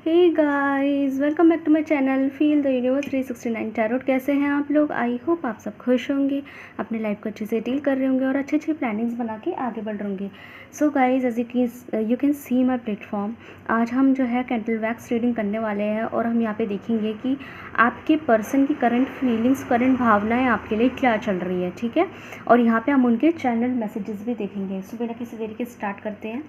Hey guys, welcome back to my channel feel the universe 369 tarot. कैसे हैं आप लोग? आई होप आप सब खुश होंगे, अपने लाइफ को अच्छे से डील कर रहे होंगे और अच्छे अच्छे प्लानिंग्स बना के आगे बढ़ रहे होंगे। So guys, as you can see my platform, आज हम जो है कैंडल वैक्स रीडिंग करने वाले हैं और हम यहाँ पे देखेंगे कि आपके पर्सन की करंट फीलिंग्स, करंट भावनाएँ आपके लिए क्या चल रही है। ठीक है, और यहाँ पर हम उनके चैनल मैसेजेस भी देखेंगे। सो बिना किसी देरी के स्टार्ट करते हैं।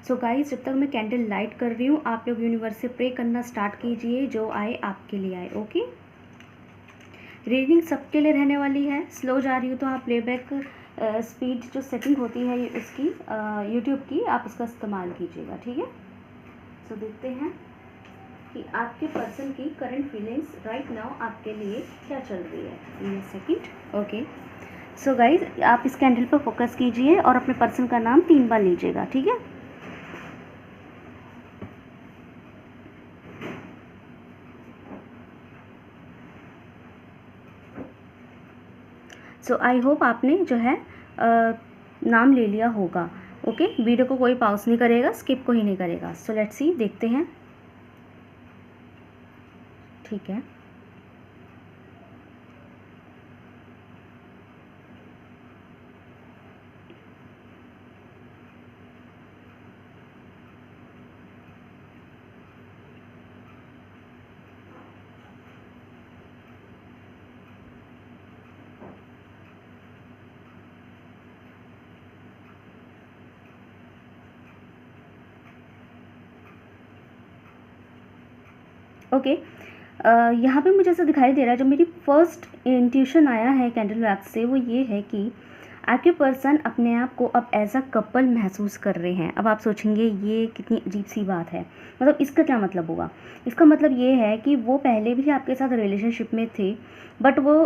सो गाइस, जब तक मैं कैंडल लाइट कर रही हूँ, आप लोग यूनिवर्स से प्रे करना स्टार्ट कीजिए, जो आए आपके लिए आए। ओके, रीडिंग सबके लिए रहने वाली है। स्लो जा रही हूँ तो आप प्लेबैक स्पीड जो सेटिंग होती है उसकी यूट्यूब की, आप उसका इस्तेमाल कीजिएगा। ठीक है, सो देखते हैं कि आपके पर्सन की करंट फीलिंग्स राइट नाउ आपके लिए क्या चल रही है। In a second. Okay, so guys, आप इस कैंडल पर फोकस कीजिए और अपने पर्सन का नाम 3 बार लीजिएगा। ठीक है, सो आई होप आपने जो है नाम ले लिया होगा। ओके, वीडियो को कोई पॉज नहीं करेगा, स्किप को ही नहीं करेगा। सो लेट्स सी, देखते हैं। ठीक है, ओके। यहाँ पे मुझे ऐसा दिखाई दे रहा है, जो मेरी फर्स्ट इंट्यूशन आया है कैंडल वैक्स से, वो ये है कि आपके पर्सन अपने आप को अब एज अ कपल महसूस कर रहे हैं। अब आप सोचेंगे ये कितनी अजीब सी बात है, मतलब इसका क्या मतलब होगा? इसका मतलब ये है कि वो पहले भी आपके साथ रिलेशनशिप में थे, बट वो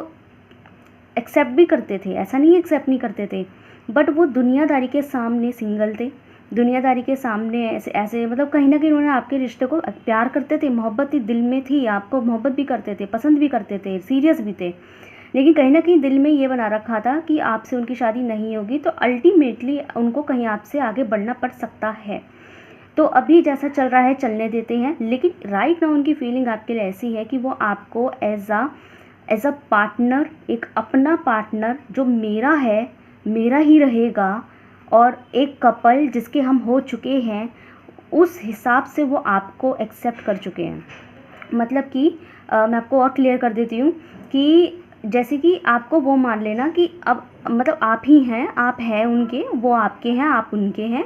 एक्सेप्ट भी करते थे, ऐसा नहीं एक्सेप्ट नहीं करते थे, बट वो दुनियादारी के सामने सिंगल थे। दुनियादारी के सामने ऐसे ऐसे मतलब कहीं ना कहीं उन्होंने आपके रिश्ते को प्यार करते थे, मोहब्बत थी, दिल में थी, आपको मोहब्बत भी करते थे, पसंद भी करते थे, सीरियस भी थे, लेकिन कहीं ना कहीं दिल में ये बना रखा था कि आपसे उनकी शादी नहीं होगी, तो अल्टीमेटली उनको कहीं आपसे आगे बढ़ना पड़ सकता है। तो अभी जैसा चल रहा है चलने देते हैं, लेकिन राइट नाउ उनकी फीलिंग आपके लिए ऐसी है कि वो आपको एज अ पार्टनर, एक अपना पार्टनर जो मेरा है, मेरा ही रहेगा, और एक कपल जिसके हम हो चुके हैं, उस हिसाब से वो आपको एक्सेप्ट कर चुके हैं। मतलब कि मैं आपको और क्लियर कर देती हूँ कि जैसे कि आपको वो मान लेना कि अब मतलब आप ही हैं, आप हैं उनके, वो आपके हैं, आप उनके हैं।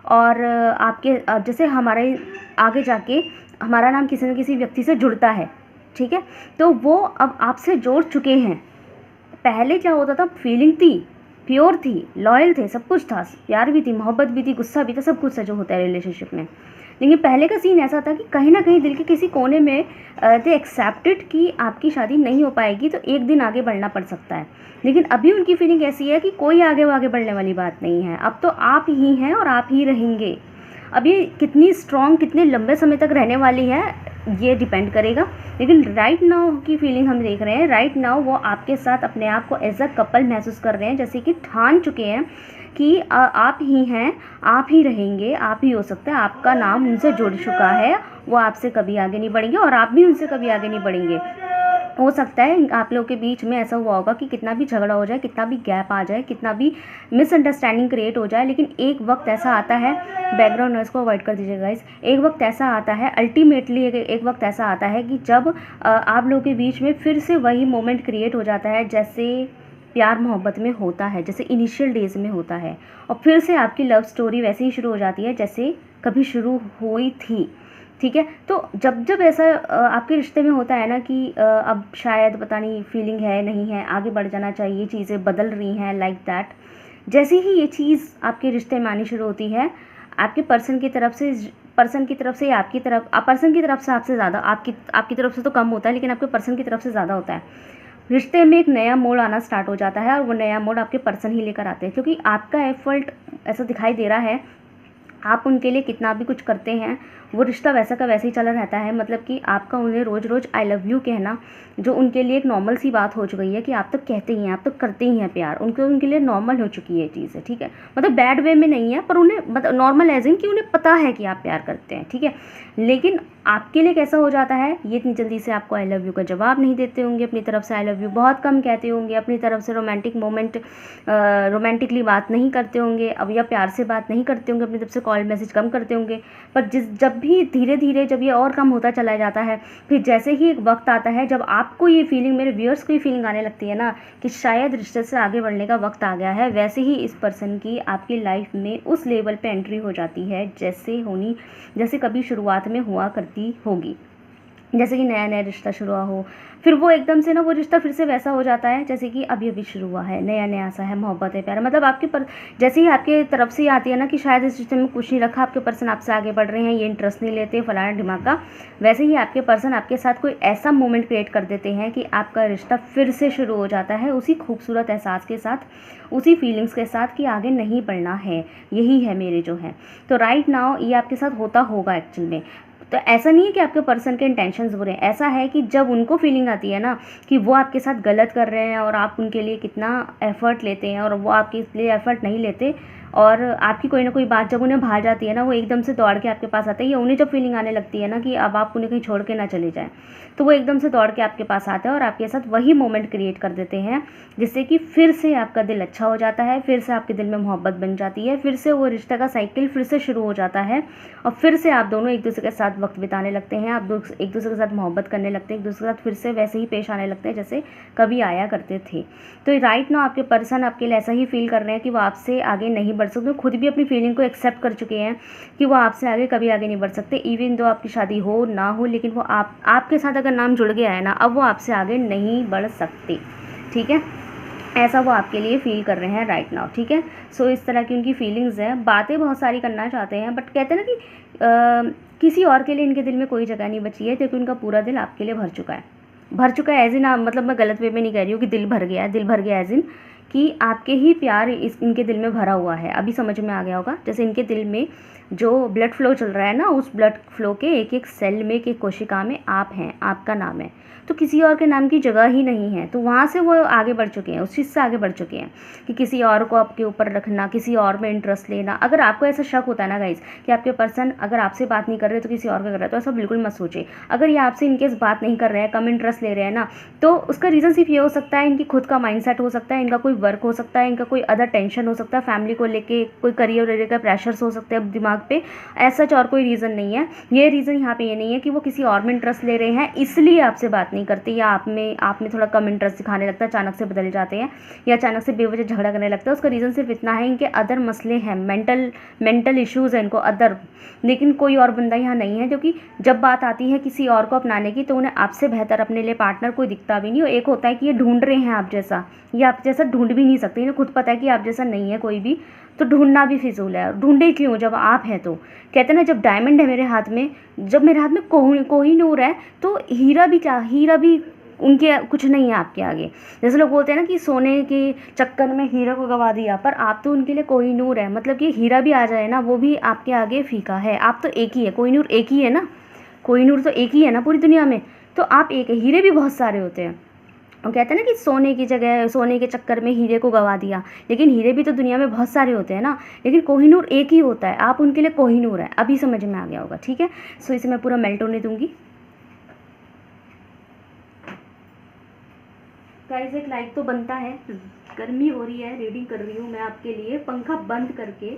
और आपके जैसे हमारे आगे जाके हमारा नाम किसी न किसी व्यक्ति से जुड़ता है, ठीक है, तो वो अब आपसे जोड़ चुके हैं। पहले क्या होता था, फीलिंग थी, प्योर थी, लॉयल थे, सब कुछ था, प्यार भी थी, मोहब्बत भी थी, गुस्सा भी था, सब कुछ है जो होता है रिलेशनशिप में। लेकिन पहले का सीन ऐसा था कि कहीं ना कहीं दिल के किसी कोने में दे एक्सेप्टेड कि आपकी शादी नहीं हो पाएगी, तो एक दिन आगे बढ़ना पड़ सकता है। लेकिन अभी उनकी फीलिंग ऐसी है कि कोई आगे बढ़ने वाली बात नहीं है, अब तो आप ही हैं और आप ही रहेंगे। अब ये कितनी स्ट्रॉन्ग, कितने लंबे समय तक रहने वाली है, ये डिपेंड करेगा। लेकिन राइट नाउ की फीलिंग हम देख रहे हैं, राइट नाउ वो आपके साथ अपने आप को एज अ कपल महसूस कर रहे हैं, जैसे कि ठान चुके हैं कि आप ही हैं, आप ही रहेंगे, आप ही हो सकते हैं, आपका नाम उनसे जुड़ चुका है, वो आपसे कभी आगे नहीं बढ़ेंगे और आप भी उनसे कभी आगे नहीं बढ़ेंगे। हो सकता है आप लोगों के बीच में ऐसा हुआ होगा कि कितना भी झगड़ा हो जाए, कितना भी गैप आ जाए, कितना भी मिसअंडरस्टैंडिंग क्रिएट हो जाए, लेकिन एक वक्त ऐसा आता है, बैकग्राउंड नॉइज़ को अवॉइड कर दीजिएगा गाइस, एक वक्त ऐसा आता है, अल्टीमेटली एक वक्त ऐसा आता है कि जब आप लोगों के बीच में फिर से वही मोमेंट क्रिएट हो जाता है, जैसे प्यार मोहब्बत में होता है, जैसे इनिशियल डेज में होता है, और फिर से आपकी लव स्टोरी वैसे ही शुरू हो जाती है जैसे कभी शुरू हुई थी। ठीक है, तो जब जब ऐसा आपके रिश्ते में होता है ना कि अब शायद पता नहीं फीलिंग है नहीं है, आगे बढ़ जाना चाहिए, चीज़ें बदल रही हैं, लाइक दैट, जैसे ही ये चीज़ आपके रिश्ते में आनी शुरू होती है, आपके पर्सन की तरफ से आपकी तरफ, पर्सन की तरफ से आपसे ज़्यादा, आपकी तरफ से तो कम होता है, लेकिन आपके पर्सन की तरफ से ज़्यादा होता है। रिश्ते में एक नया मोड़ आना स्टार्ट हो जाता है, और वो नया मोड़ आपके पर्सन ही लेकर आते हैं, क्योंकि आपका एफर्ट ऐसा दिखाई दे रहा है आप उनके लिए कितना भी कुछ करते हैं, वो रिश्ता वैसा का वैसे ही चला रहता है। मतलब कि आपका उन्हें रोज़ रोज़ आई लव यू कहना, जो उनके लिए एक नॉर्मल सी बात हो चुकी है कि आप तो कहते ही हैं, आप तो करते ही हैं प्यार, उनके लिए नॉर्मल हो चुकी है ये चीज़ है, ठीक है। मतलब बैड वे में नहीं है, पर उन्हें मतलब नॉर्मल एज इन कि उन्हें पता है कि आप प्यार करते हैं, ठीक है। लेकिन आपके लिए कैसा हो जाता है, ये इतनी जल्दी से आपको आई लव यू का जवाब नहीं देते होंगे, अपनी तरफ से आई लव यू बहुत कम कहते होंगे, अपनी तरफ से रोमांटिकली बात नहीं करते होंगे, अब या प्यार से बात नहीं करते होंगे, अपनी तरफ से कॉल मैसेज कम करते होंगे। पर जब भी धीरे धीरे जब ये और कम होता चला जाता है, फिर जैसे ही एक वक्त आता है जब आपको ये फीलिंग, मेरे व्यूअर्स को ये फीलिंग आने लगती है ना कि शायद रिश्ते से आगे बढ़ने का वक्त आ गया है, वैसे ही इस पर्सन की आपकी लाइफ में उस लेवल पे एंट्री हो जाती है जैसे कभी शुरुआत में हुआ करती होगी। जैसे कि नया नया रिश्ता शुरू हुआ हो, फिर वो एकदम से ना वो रिश्ता फिर से वैसा हो जाता है जैसे कि अभी अभी शुरू हुआ है, नया नया सा है, मोहब्बत है, प्यार। मतलब जैसे ही आपके तरफ से आती है ना कि शायद इस रिश्ते में कुछ नहीं रखा, आपके पर्सन आपसे आगे बढ़ रहे हैं, ये इंटरेस्ट नहीं लेते फलाना ढिमाका, वैसे ही आपके पर्सन आपके साथ कोई ऐसा मोमेंट क्रिएट कर देते हैं कि आपका रिश्ता फिर से शुरू हो जाता है उसी खूबसूरत एहसास के साथ, उसी फीलिंग्स के साथ कि आगे नहीं बढ़ना है, यही है मेरे जो है। तो राइट नाउ ये आपके साथ होता होगा एक्चुअल में। तो ऐसा नहीं है कि आपके पर्सन के इंटेंशंस बुरे हैं, ऐसा है कि जब उनको फीलिंग आती है ना कि वो आपके साथ गलत कर रहे हैं और आप उनके लिए कितना एफर्ट लेते हैं और वो आपके लिए एफर्ट नहीं लेते, और आपकी कोई ना कोई बात जब उन्हें भा जाती है ना, वो एकदम से दौड़ के आपके पास आते हैं, या उन्हें जब फीलिंग आने लगती है ना कि अब आप उन्हें कहीं छोड़ के ना चले जाएं, तो वो एकदम से दौड़ के आपके पास आते हैं और आपके साथ वही मोमेंट क्रिएट कर देते हैं जिससे कि फिर से आपका दिल अच्छा हो जाता है, फिर से आपके दिल में मोहब्बत बन जाती है, फिर से वो रिश्ते का साइकिल फिर से शुरू हो जाता है और फिर से आप दोनों एक दूसरे के साथ वक्त बिताने लगते हैं, आप एक दूसरे के साथ मोहब्बत करने लगते हैं, एक दूसरे के साथ फिर से वैसे ही पेश आने लगते हैं जैसे कभी आया करते थे। तो राइट नाउ आपके पर्सन आपके लिए ऐसा ही फील कर रहे हैं कि वो आपसे आगे नहीं बढ़ सकते, खुद भी अपनी फीलिंग को एक्सेप्ट कर चुके हैं कि वो आपसे आगे कभी आगे नहीं बढ़ सकते, इवन दो आपकी शादी हो ना हो, लेकिन वो आपके साथ अगर नाम जुड़ गया है ना, अब वो आपसे आगे नहीं बढ़ सकते, ठीक है। ऐसा वो आपके लिए फील कर रहे हैं राइट नाउ, ठीक है। सो इस तरह की उनकी फीलिंग्स हैं, बातें बहुत सारी करना चाहते हैं, बट कहते हैं ना कि किसी और के लिए इनके दिल में कोई जगह नहीं बची है, क्योंकि उनका पूरा दिल आपके लिए भर चुका है एज इन, मतलब मैं गलत वे में नहीं कह रही हूँ कि दिल भर गया एज इन कि आपके ही प्यार इनके दिल में भरा हुआ है। अभी समझ में आ गया होगा, जैसे इनके दिल में जो ब्लड फ्लो चल रहा है ना, उस ब्लड फ्लो के एक एक सेल में, एक एक कोशिका में आप हैं, आपका नाम है, तो किसी और के नाम की जगह ही नहीं है। तो वहाँ से वो आगे बढ़ चुके हैं, उस चीज़ से आगे बढ़ चुके हैं कि किसी और को आपके ऊपर रखना, किसी और में इंटरेस्ट लेना। अगर आपको ऐसा शक होता है ना गाइज कि आपके पर्सन अगर आपसे बात नहीं कर रहे तो किसी और का कर रहे हैं, तो ऐसा बिल्कुल मत सोचिए। अगर ये आपसे इनकेस बात नहीं कर रहे हैं, कम इंटरेस्ट ले रहे हैं ना, तो उसका रीज़न सिर्फ ये हो सकता है, इनकी खुद का माइंडसेट हो सकता है, इनका कोई वर्क हो सकता है, इनका कोई अदर टेंशन हो सकता है, फैमिली को लेके कोई करियर रिलेटेड प्रेशर्स हो सकते हैं दिमाग पे, ऐसा और कोई रीज़न नहीं है। ये रीज़न यहाँ पे ये नहीं है कि वो किसी और में इंटरेस्ट ले रहे हैं इसलिए आपसे बात नहीं करते, या आप में थोड़ा कम इंटरेस्ट दिखाने लगता है, अचानक से बदल जाते हैं या अचानक से बेवजह झगड़ा करने लगता है। उसका रीज़न सिर्फ इतना है, इनके अदर मसले हैं, मेंटल इश्यूज़ हैं इनको अदर, लेकिन कोई और बंदा यहाँ नहीं है, क्योंकि जब बात आती है किसी और को अपनाने की तो उन्हें आपसे बेहतर अपने लिए पार्टनर कोई दिखता भी नहीं। और एक होता है कि ये ढूंढ रहे हैं आप जैसा, ये आप जैसा ढूंढ भी नहीं सकते, इन्हें खुद पता है कि आप जैसा नहीं है कोई भी, तो ढूंढना भी फिजूल है। ढूंढे क्यों जब आप हैं? तो कहते हैं ना, जब डायमंड है मेरे हाथ में, जब मेरे हाथ में कोहिनूर है, तो हीरा भी उनके कुछ नहीं है आपके आगे। जैसे लोग बोलते हैं ना कि सोने के चक्कर में हीरा को गवा दिया, पर आप तो उनके लिए कोहिनूर है। मतलब कि हीरा भी आ जाए ना, वो भी आपके आगे फीका है। आप तो एक ही है, कोहिनूर एक ही है ना, कोहिनूर तो एक ही है ना पूरी दुनिया में, तो आप एक है। हीरे भी बहुत सारे होते हैं, और कहते हैं ना कि सोने की जगह सोने के चक्कर में हीरे को गवा दिया, लेकिन हीरे भी तो दुनिया में बहुत सारे होते हैं ना, लेकिन कोहिनूर एक ही होता है। आप उनके लिए कोहिनूर है। अभी समझ में आ गया होगा, ठीक है। सो इसे मैं पूरा मेल्ट होने दूंगी। गाइस एक लाइक तो बनता है, गर्मी हो रही है, रीडिंग कर रही हूँ मैं आपके लिए पंखा बंद करके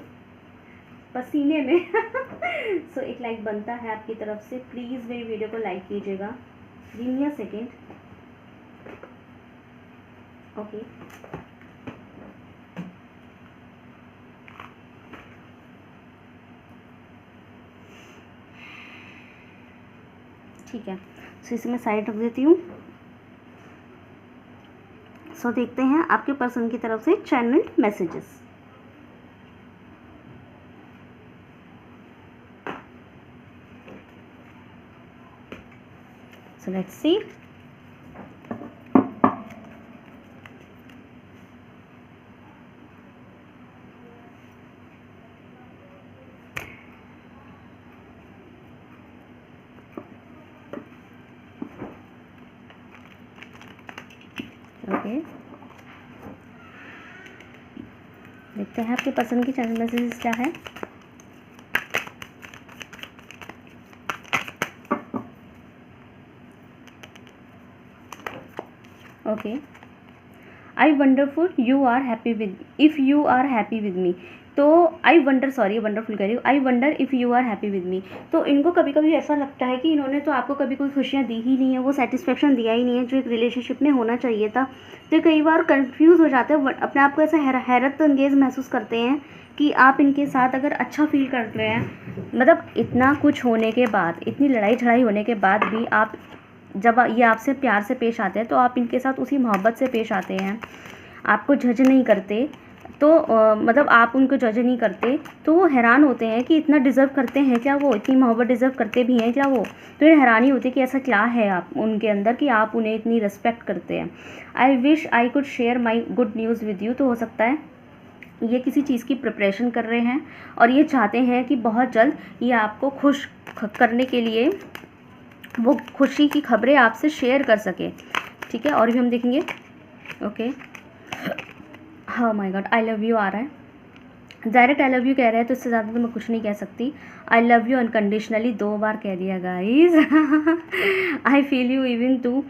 पसीने में सो एक लाइक बनता है आपकी तरफ से, प्लीज़ मेरी वीडियो को लाइक कीजिएगा। गिव मी अ सेकेंड, ओके। ठीक है, सो इसे मैं साइड रख देती हूँ। सो देखते हैं आपके पर्सन की तरफ से channel messages. So let's see. Okay, देखते हैं आपके पसंद की चैनल मैसेजेस क्या है। Okay, I wonderful you are happy with, if you are happy with me. तो आई वंडर, सॉरी वंडरफुल कह रही हूँ, I wonder if you are happy with me. तो इनको कभी कभी ऐसा लगता है कि इन्होंने तो आपको कभी कोई खुशियाँ दी ही नहीं है, वो सेटिस्फेक्शन दिया ही नहीं है जो एक रिलेशनशिप में होना चाहिए था। तो कई बार कंफ्यूज हो जाते हैं, अपने आप को ऐसा हैरत अंगेज महसूस करते हैं कि आप इनके साथ अगर अच्छा फील कर रहे हैं, मतलब इतना कुछ होने के बाद, इतनी लड़ाई झड़ाई होने के बाद भी आप, जब ये आपसे प्यार से पेश आते हैं तो आप इनके साथ उसी मोहब्बत से पेश आते हैं, आपको जज नहीं करते। तो मतलब आप उनको जज नहीं करते, तो वो हैरान होते हैं कि इतना डिज़र्व करते हैं क्या, वो इतनी मोहब्बत डिज़र्व करते भी हैं क्या वो। तो ये हैरानी होती है कि ऐसा क्या है आप उनके अंदर कि आप उन्हें इतनी रिस्पेक्ट करते हैं। I wish I could share my good news with you. तो हो सकता है ये किसी चीज़ की प्रिपरेशन कर रहे हैं और ये चाहते हैं कि बहुत जल्द ये आपको खुश करने के लिए वो खुशी की खबरें आपसे शेयर कर सके। ठीक है, और भी हम देखेंगे। ओके, हाँ my god, I love you आ रहा है, डायरेक्ट आई लव यू कह रहे हैं, तो इससे ज़्यादा तो मैं कुछ नहीं कह सकती। आई लव यू अनकंडीशनली 2 बार कह दिया guys. I feel you even to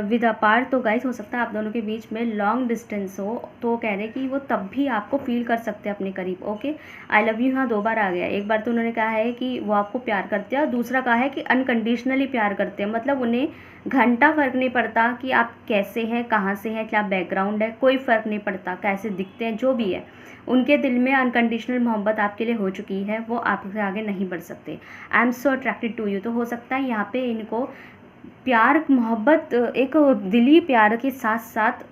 with a part. तो गाइज हो सकता है आप दोनों के बीच में लॉन्ग डिस्टेंस हो, तो कह रहे कि वो तब भी आपको फील कर सकते हैं अपने करीब। ओके, आई लव यू यहाँ 2 बार आ गया। एक बार तो उन्होंने कहा है कि वो आपको प्यार करते हैं और दूसरा कहा है कि अनकंडीशनली प्यार करते हैं। मतलब उन्हें घंटा फ़र्क नहीं पड़ता कि आप कैसे हैं, कहाँ से हैं, क्या बैकग्राउंड है, कोई फ़र्क नहीं पड़ता, कैसे दिखते हैं, जो भी है। उनके दिल में अनकंडीशनल मोहब्बत आपके लिए हो चुकी है, वो आपसे आगे नहीं बढ़ सकते। I am so attracted to you. तो हो सकता है यहाँ पे इनको प्यार मोहब्बत, एक दिली प्यार के साथ साथ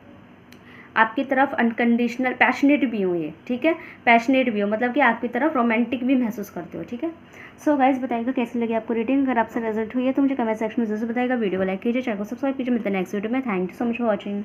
आपकी तरफ अनकंडीशनल पैशनेट भी हो ये। ठीक है, पैशनेट भी हो, मतलब कि आपकी तरफ रोमांटिक भी महसूस करते हो। ठीक है, सो गाइज बताइएगा कैसी लगी आपको रेटिंग। अगर आपसे रिजल्ट हुई है तो मुझे कमेंट सेक्शन में जरूर बताइएगा। वीडियो को लाइक कीजिए, चैनल को सब्सक्राइब कीजिए। मिलते हैं नेक्स्ट वीडियो में। Thank you so much for watching.